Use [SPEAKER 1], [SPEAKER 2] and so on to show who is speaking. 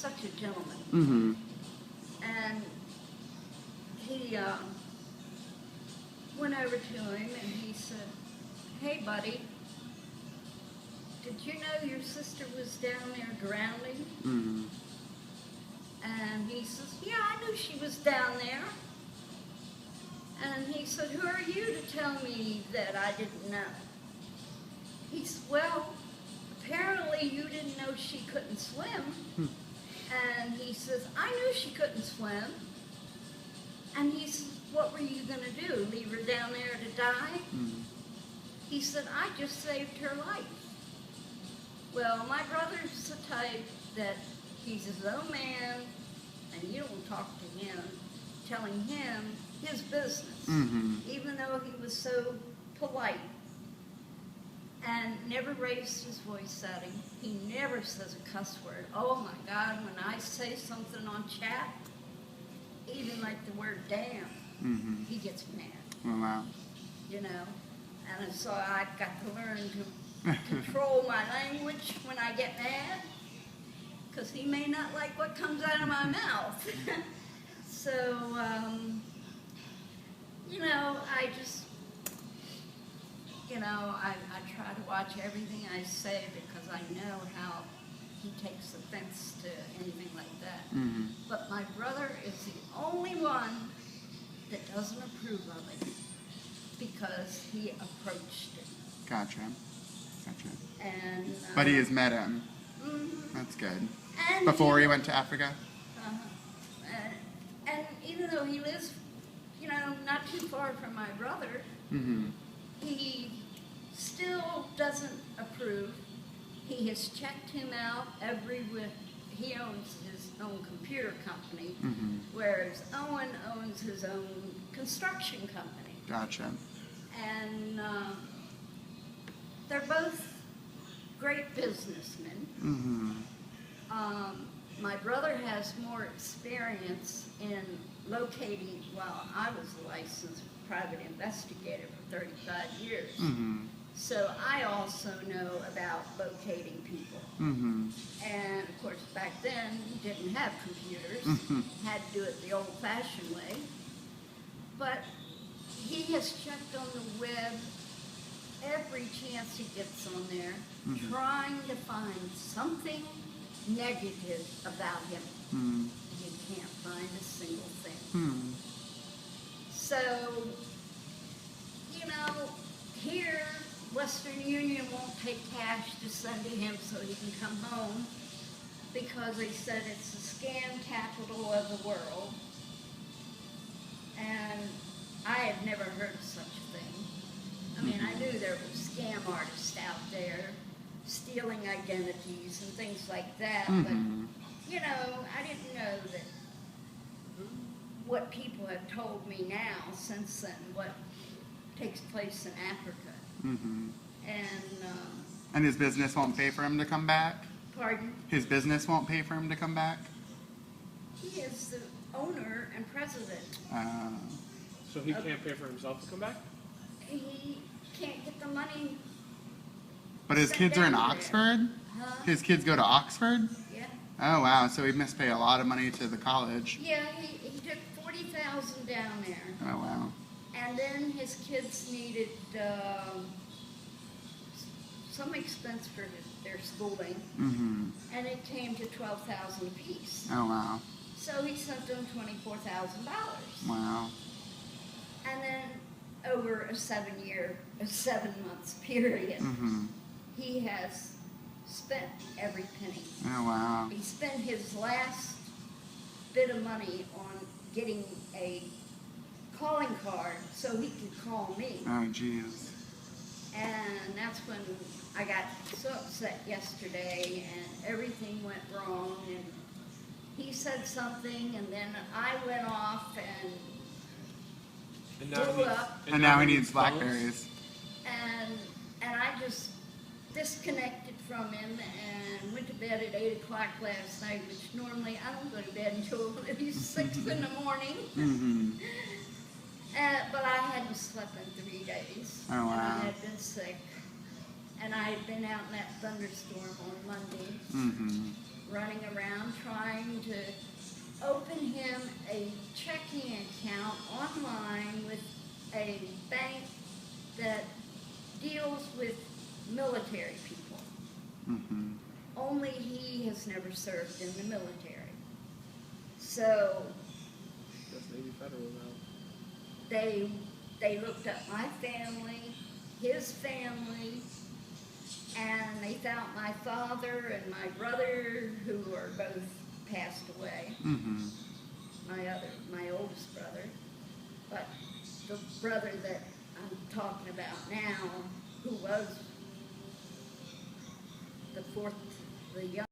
[SPEAKER 1] such a gentleman.
[SPEAKER 2] Mm-hmm.
[SPEAKER 1] And he went over to him and he said, "Hey, buddy, did you know your sister was down there drowning?"
[SPEAKER 2] Mm-hmm.
[SPEAKER 1] And he says, "Yeah, I knew she was down there." And he said, "Who are you to tell me that I didn't know?" He said, "Well, apparently you didn't know she couldn't swim." And he says, "I knew she couldn't swim." And he says, "What were you going to do, leave her down there to die?"
[SPEAKER 2] Mm-hmm.
[SPEAKER 1] He said, "I just saved her life." Well, my brother's the type that he's his own man, and you don't talk to him, telling him his business,
[SPEAKER 2] Mm-hmm.
[SPEAKER 1] even though he was so polite and never raised his voice at him. He never says a cuss word. Oh my God, when I say something on chat, even like the word damn,
[SPEAKER 2] Mm-hmm.
[SPEAKER 1] he gets mad,
[SPEAKER 2] Oh, wow.
[SPEAKER 1] you know. And so I got to learn to control my language when I get mad, because he may not like what comes out of my mouth. So, you know, I just, you know, I try to watch everything I say because I know how he takes offense to anything like that.
[SPEAKER 2] Mm-hmm.
[SPEAKER 1] But my brother is the only one that doesn't approve of it because he approached it.
[SPEAKER 2] Gotcha. Gotcha.
[SPEAKER 1] And,
[SPEAKER 2] But he has met him.
[SPEAKER 1] mhm.
[SPEAKER 2] That's good.
[SPEAKER 1] And
[SPEAKER 2] Before he went to Africa?
[SPEAKER 1] and even though he lives, you know, not too far from my brother,
[SPEAKER 2] Mm-hmm.
[SPEAKER 1] he still doesn't approve. He has checked him out he owns his own computer company,
[SPEAKER 2] Mm-hmm.
[SPEAKER 1] whereas Owen owns his own construction company.
[SPEAKER 2] Gotcha.
[SPEAKER 1] And they're both great businessmen.
[SPEAKER 2] Mm-hmm.
[SPEAKER 1] My brother has more experience in locating, well, I was a licensed private investigator for 35 years.
[SPEAKER 2] Mm-hmm.
[SPEAKER 1] So I also know about locating people.
[SPEAKER 2] Mm-hmm.
[SPEAKER 1] And of course, back then, you didn't have computers.
[SPEAKER 2] Mm-hmm.
[SPEAKER 1] Had to do it the old-fashioned way. But he has checked on the web every chance he gets on there,
[SPEAKER 2] Mhm.
[SPEAKER 1] trying to find something negative about him.
[SPEAKER 2] Mm-hmm.
[SPEAKER 1] You can't find a single thing.
[SPEAKER 2] Hmm.
[SPEAKER 1] So, you know, here, Western Union won't take cash to send to him so he can come home because they said it's the scam capital of the world. And I had never heard of such a thing. I mean, I knew there were scam artists out there stealing identities and things like that,
[SPEAKER 2] Mhm.
[SPEAKER 1] but, you know, I didn't know that what people have told me now since then, what takes place in Africa.
[SPEAKER 2] Mm-hmm.
[SPEAKER 1] And,
[SPEAKER 2] And his business won't pay for him to come back?
[SPEAKER 1] pardon?
[SPEAKER 2] His business won't pay for him to come back?
[SPEAKER 1] He is the owner and president.
[SPEAKER 3] So he can't pay for himself to come back?
[SPEAKER 1] He can't get the money.
[SPEAKER 2] But his
[SPEAKER 1] Sit
[SPEAKER 2] kids are in
[SPEAKER 1] down there.
[SPEAKER 2] Oxford?
[SPEAKER 1] Huh?
[SPEAKER 2] His kids go to Oxford?
[SPEAKER 1] Yeah.
[SPEAKER 2] Oh, wow. So he must pay a lot of money to the college.
[SPEAKER 1] Yeah, he took $40,000 down there.
[SPEAKER 2] Oh, wow.
[SPEAKER 1] And then his kids needed some expense for their schooling,
[SPEAKER 2] Mm-hmm.
[SPEAKER 1] and it came to $12,000 apiece.
[SPEAKER 2] Oh, wow.
[SPEAKER 1] So he sent them $24,000.
[SPEAKER 2] Wow.
[SPEAKER 1] And then over a 7 months period,
[SPEAKER 2] Mm-hmm.
[SPEAKER 1] he has spent every penny.
[SPEAKER 2] Oh, wow.
[SPEAKER 1] He spent his last bit of money on getting a calling card so he could call me.
[SPEAKER 2] Oh, jeez.
[SPEAKER 1] And that's when I got so upset yesterday and everything went wrong and he said something and then I went off and blew up
[SPEAKER 2] And now he needs
[SPEAKER 3] phones?
[SPEAKER 2] blackberries.
[SPEAKER 1] and I just disconnected from him and went to bed at 8 o'clock last night, which normally I don't go to bed until at least 6 in the morning.
[SPEAKER 2] Mm-hmm.
[SPEAKER 1] But I hadn't slept in 3 days.
[SPEAKER 2] Oh,
[SPEAKER 1] And
[SPEAKER 2] wow.
[SPEAKER 1] I had been sick. And I had been out in that thunderstorm on Monday
[SPEAKER 2] Mm-hmm.
[SPEAKER 1] running around trying to open him a checking account online with a bank that deals with military people.
[SPEAKER 2] Mm-hmm.
[SPEAKER 1] Only he has never served in the military. So
[SPEAKER 3] That's Navy Federal now.
[SPEAKER 1] they looked up my family, his family, and they found my father and my brother, who are both passed away.
[SPEAKER 2] Mm-hmm.
[SPEAKER 1] My oldest brother, but the brother that I'm talking about now, who was the young.